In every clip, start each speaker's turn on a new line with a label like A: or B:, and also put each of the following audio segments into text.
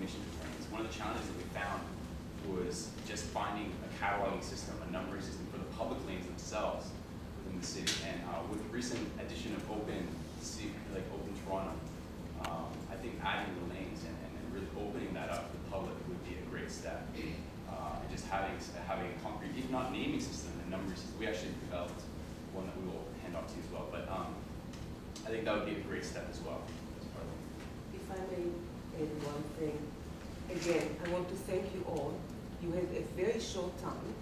A: emission determinants. One of the challenges that we found was just finding a cataloging system, a numbering system for the public lanes themselves within the city. And with the recent addition of Open Toronto, I think adding the lanes and really opening that up to the public would be a great step. And just having a concrete, if not naming system and numbering system. We actually developed one that we will hand off to you as well. But I think that would be a great step as well.
B: If I may add one thing, again, I want to thank you all. You had a very short time,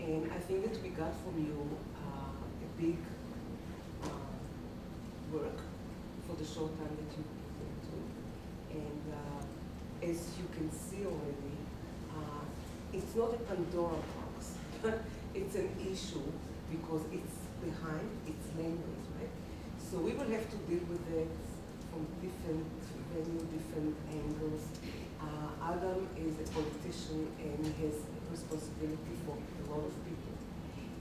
B: and I think that we got from you a big work for the short time that you put into it. And as you can see already, it's not a Pandora box. It's an issue because it's behind, it's Laneways, right? So we will have to deal with it from different venues, different angles. Adam is a politician and he has responsibility for a lot of people.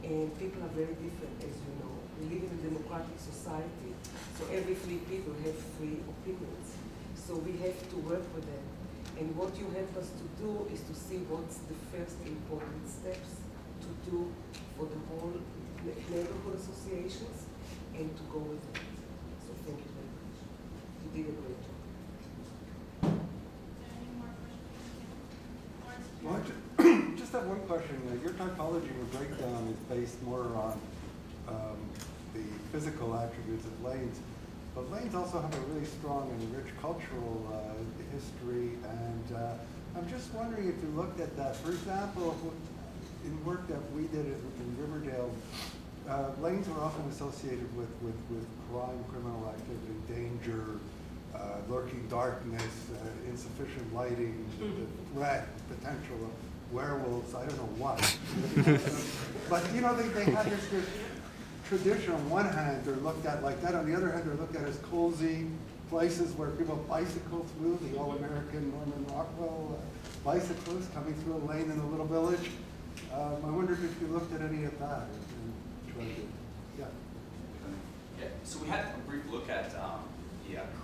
B: And people are very different, as you know. We live in a democratic society, so every 3 people have 3 opinions. So we have to work with them. And what you help us to do is to see what's the first important steps to do for the whole neighborhood associations and to go with it. So thank you very much. You did a great job.
C: Well, just have one question. Your typology or breakdown is based more on the physical attributes of lanes, but lanes also have a really strong and rich cultural history, and I'm just wondering if you looked at that. For example, in work that we did in Riverdale, lanes were often associated with crime, criminal activity, danger, lurking darkness, insufficient lighting, the threat, potential of werewolves, I don't know what. But you know, they had this tradition on one hand, they're looked at like that. On the other hand, they're looked at as cozy places where people bicycle through, the all-American Norman Rockwell bicyclists coming through a lane in a little village. I wondered if you looked at any of that and tried to, yeah.
A: Yeah, so we had a brief look at the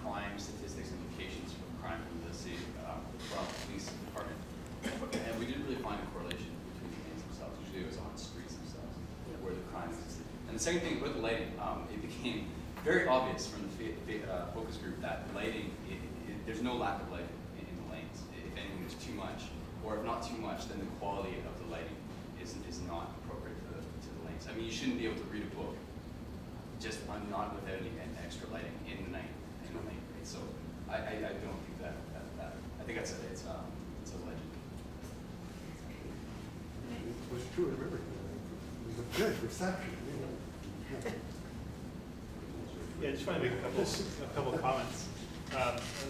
A: crime statistics and implications for crime from the city, from the police department. And we didn't really find a correlation between the lanes themselves. Usually it was on the streets themselves where the crime existed. And the second thing with the lighting, it became very obvious from the focus group that lighting, there's no lack of lighting in the lanes. If anything, there's too much. Or if not too much, then the quality of the lighting is not appropriate to the lanes. I mean, you shouldn't be able to read a book just not without any extra lighting in the night. Right? So I don't think that I think it's a legend.
C: It was true in Riverdale. It was a good reception.
D: Yeah, I just want to make a couple of comments.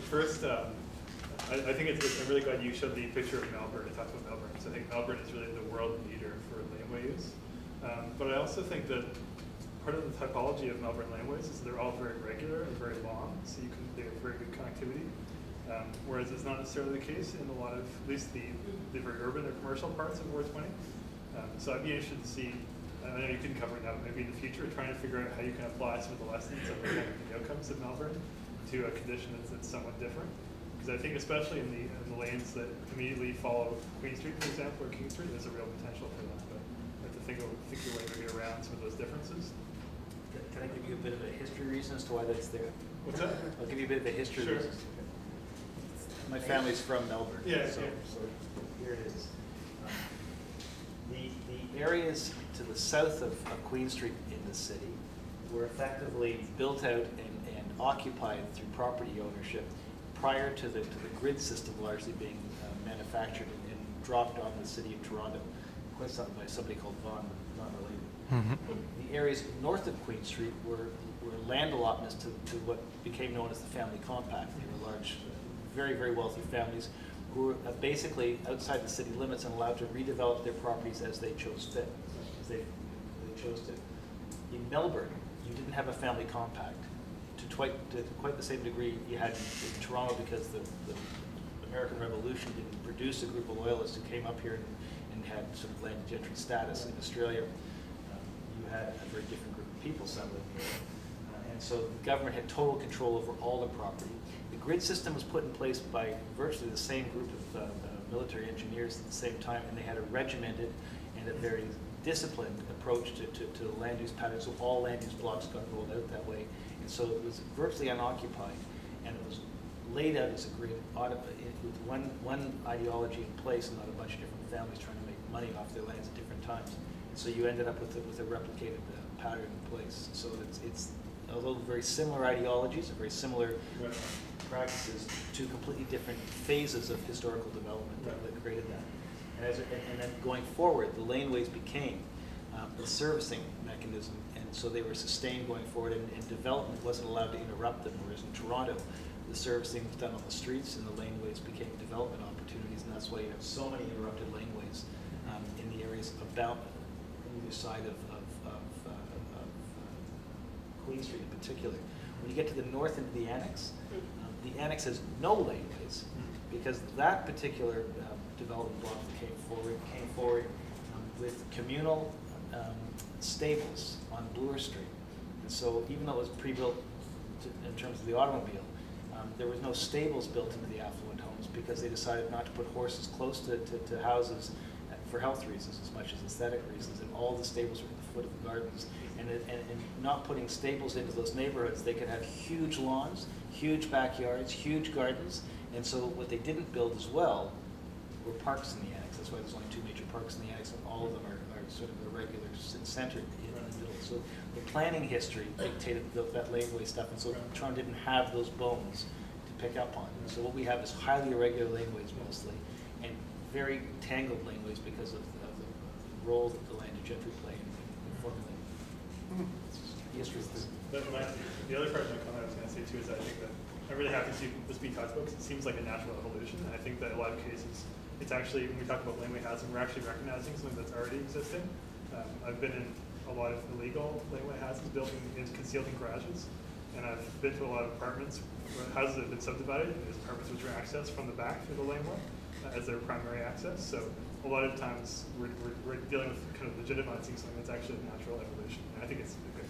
D: First, I think I'm really glad you showed the picture of Melbourne and talked about Melbourne. So I think Melbourne is really the world leader for laneway use. But I also think that part of the typology of Melbourne laneways is they're all very regular and very long, so they have very good connectivity. Whereas it's not necessarily the case in a lot of, at least the very urban or commercial parts of Ward 20. So I'd be interested to see, I know you couldn't cover it now, but maybe in the future, trying to figure out how you can apply some of the lessons of the outcomes of Melbourne to a condition that's somewhat different. Because I think especially in the lanes that immediately follow Queen Street, for example, or King Street, there's a real potential for that. But you have to think your way maybe around some of those differences.
E: Can I give you a bit of a history reason as to why that's there?
D: What's that?
E: I'll give you a bit of a history
D: Sure.
E: reason. My family's from Melbourne,
D: Yeah,
E: so here it is. The areas to the south of Queen Street in the city were effectively built out and occupied through property ownership prior to the grid system largely being manufactured and dropped on the city of Toronto, coincidentally by somebody called Vaughan, not related. The areas north of Queen Street were land allotments to what became known as the family compact. They were large, very, very wealthy families who were basically outside the city limits and allowed to redevelop their properties as they chose fit, as they chose to. In Melbourne, you didn't have a family compact to quite the same degree you had in Toronto, because the American Revolution didn't produce a group of loyalists who came up here and had sort of landed gentry status. In Australia, you had a very different group of people settling here. And so the government had total control over all the property. The grid system was put in place by virtually the same group of military engineers at the same time, and they had a regimented and a very disciplined approach to the land use pattern. So all land use blocks got rolled out that way. And so it was virtually unoccupied, and it was laid out as a grid with one ideology in place and not a bunch of different families trying to make money off their lands at different times. And so you ended up with a replicated pattern in place. So it's although very similar ideologies and very similar practices, two completely different phases of historical development that created that. And then going forward, the laneways became the servicing mechanism, and so they were sustained going forward, and development wasn't allowed to interrupt them, whereas in Toronto, the servicing was done on the streets, and the laneways became development opportunities, and that's why you have so many interrupted laneways in the areas about either side of Queen Street in particular. When you get to the north into the annex has no laneways, because that particular development block that came forward with communal stables on Bloor Street. And so even though it was pre-built in terms of the automobile, there was no stables built into the affluent homes because they decided not to put horses close to houses for health reasons as much as aesthetic reasons, and all the stables were at the foot of the gardens. And not putting stables into those neighborhoods, they could have huge lawns, huge backyards, huge gardens, and so what they didn't build as well were parks in the annex. That's why there's only 2 major parks in the annex, and all of them are sort of irregular, centered in the middle. So the planning history dictated that laneway stuff, and so Toronto didn't have those bones to pick up on. So what we have is highly irregular laneways mostly, and very tangled laneways because of the role that the landed gentry play in formulating. History.
D: The other part of my comment I was going to say too is that I think that I'm really happy to see this being talked about because it seems like a natural evolution, and I think that in a lot of cases, it's actually, when we talk about laneway housing, we're actually recognizing something that's already existing. I've been in a lot of illegal laneway houses built concealed in garages, and I've been to a lot of apartments where houses have been subdivided, and there's apartments which are accessed from the back through the laneway as their primary access. So a lot of times we're dealing with kind of legitimizing something that's actually a natural evolution, and I think it's good.